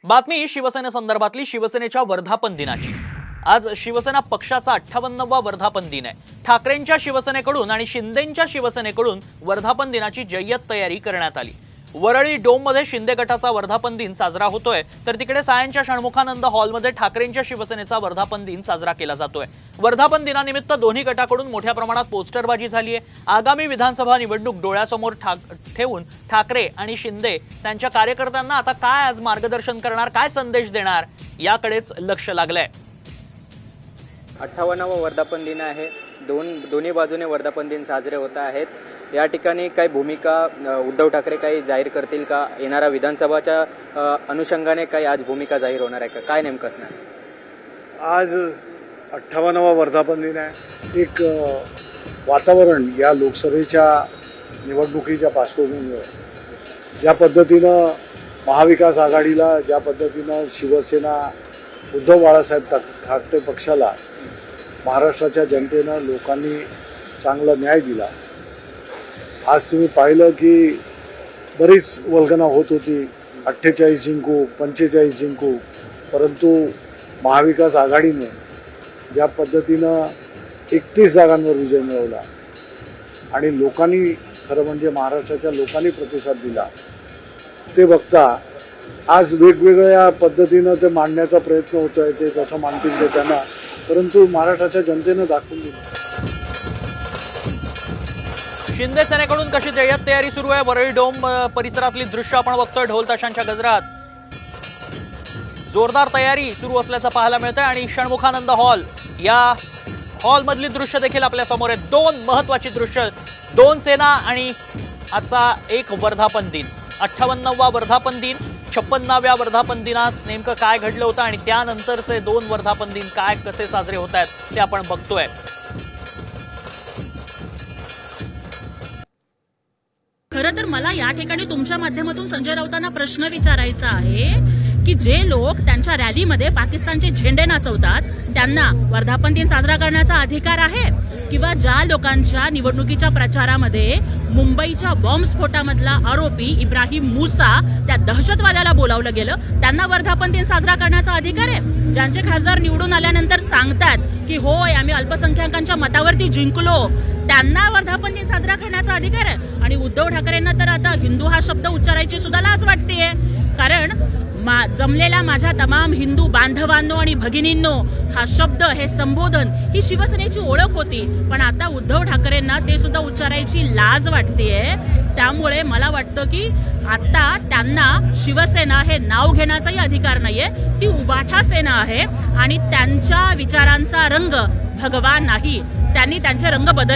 बातमी शिवसेनेसंदर्भातली शिवसेनेच्या वर्धापन दिनाची। आज शिवसेना पक्षाचा 58वा वर्धापन दिन आहे। ठाकरेंच्या शिवसेनेकडून आणि शिंदेंच्या शिवसेनेकडून वर्धापन दिनाची जय्यत तयारी करण्यात आली। वरळी डोम मध्ये शिंदे गटाचा वर्धापन दिन साजरा होतोय, तर तिकडे सायंच्या षण्मुखानंद हॉलमध्ये ठाकरेंच्या शिवसेनेचा वर्धापन दिन साजरा केला जातोय। वर्धापन दिनानिमित्त दोन्ही गटाकडून मोठ्या प्रमाणात पोस्टरबाजी झाली आहे। आगामी विधानसभा निवडणूक डोळ्यासमोर ठेवून ठाकरे आणि शिंदे त्यांच्या कार्यकर्त्यांना आता काय आज मार्गदर्शन करणार, काय संदेश देणार याकडेच लक्ष लागलंय। 58वा वर्धापन दिन आहे। दोन्ही बाजूने वर्धापन दिन साजरे होत आहेत। या ठिकाणी काही भूमिका उद्धव ठाकरे काही जाहीर करतील का? येणाऱ्या विधानसभाच्या अनुषंगाने काही आज भूमिका जाहीर होणार आहे का? काय नेमकं असणार? आज 58वा वर्धापन दिन आहे। एक वातावरण या लोकसभेच्या निवडणुकीच्या पार्श्वभूमीवर ज्या पद्धतीनं महाविकास आघाडीला, ज्या पद्धतीनं शिवसेना उद्धव बाळासाहेब ठाकरे पक्षाला महाराष्ट्राच्या जनतेनं लोकांनी चांगला न्याय दिला। आज तुम्ही पाहिलं की बरीच वल्गना होत होती, 48 जिंकू 45 जिंकू, परंतु महाविकास आघाडीने ज्या पद्धतीनं 31 जागांवर विजय मिळवला आणि लोकांनी, खरं म्हणजे महाराष्ट्राच्या लोकांनी प्रतिसाद दिला, ते बघता आज वेगवेगळ्या पद्धतीनं ते मांडण्याचा प्रयत्न होतोय। ते जसं मानतील ते त्यांना, परंतु महाराष्ट्राच्या जनतेनं दाखवून दिलं। शिंदे सेनेकडून कशी जय्यत तयारी सुरू आहे? वरळी डोम परिसरातली दृश्य आपण बघतोय। ढोल ताशांच्या गजरात जोरदार तयारी सुरू असल्याचं पाहायला मिळतंय आणि षण्मुखानंद हॉल, या हॉल मधली दृश्य देखील आपल्या समोर आहेत। दोन महत्त्वाची दृश्य, दोन सेना आणि आजचा एक वर्धापन दिन। 58वा वर्धापन दिन, 56व्या वर्धापन दिनात नेमकं काय घडलं होतं आणि त्यानंतरचे दोन वर्धापन दिन काय कसे साजरे होत आहेत ते आपण बघतोय। खरं तर मला या ठिकाणी तुमच्या माध्यमातून संजय राऊतांना प्रश्न विचारायचा आहे की जे लोक त्यांच्या रॅलीमध्ये पाकिस्तानचे झेंडे नाचवतात त्यांना वर्धापन दिन साजरा करण्याचा अधिकार आहे, किंवा ज्या लोकांच्या निवडणुकीच्या प्रचारामध्ये मुंबईच्या बॉम्बस्फोटामधला आरोपी इब्राहिम मुसा त्या दहशतवाद्याला बोलावलं गेलं त्यांना वर्धापन दिन साजरा करण्याचा अधिकार आहे? ज्यांचे खासदार निवडून आल्यानंतर सांगतात की होय आम्ही अल्पसंख्याकांच्या मतावरती जिंकलो त्यांना वर्धापन दिन साजरा करण्याचा अधिकार आहे? आणि उद्धव ठाकरेंना तर आता हिंदू हा शब्द उच्चारायची सुद्धा लाज वाटतेय, कारण जमलेल्या माझ्या तमाम हिंदू बांधवांनो आणि भगिनींनो हा शब्द, हे संबोधन, ही शिवसेनेची ओळख होती, पण आता उद्धव ठाकरेंना ते सुद्धा उच्चारायची लाज वाटतेय। त्यामुळे मला वाटतं की आता त्यांना शिवसेना हे नाव घेण्याचाही अधिकार नाहीये, ती उबाठा सेना आहे आणि त्यांच्या विचारांचा रंग भगवान नाही, त्यांनी त्यांचे रंग बदलले।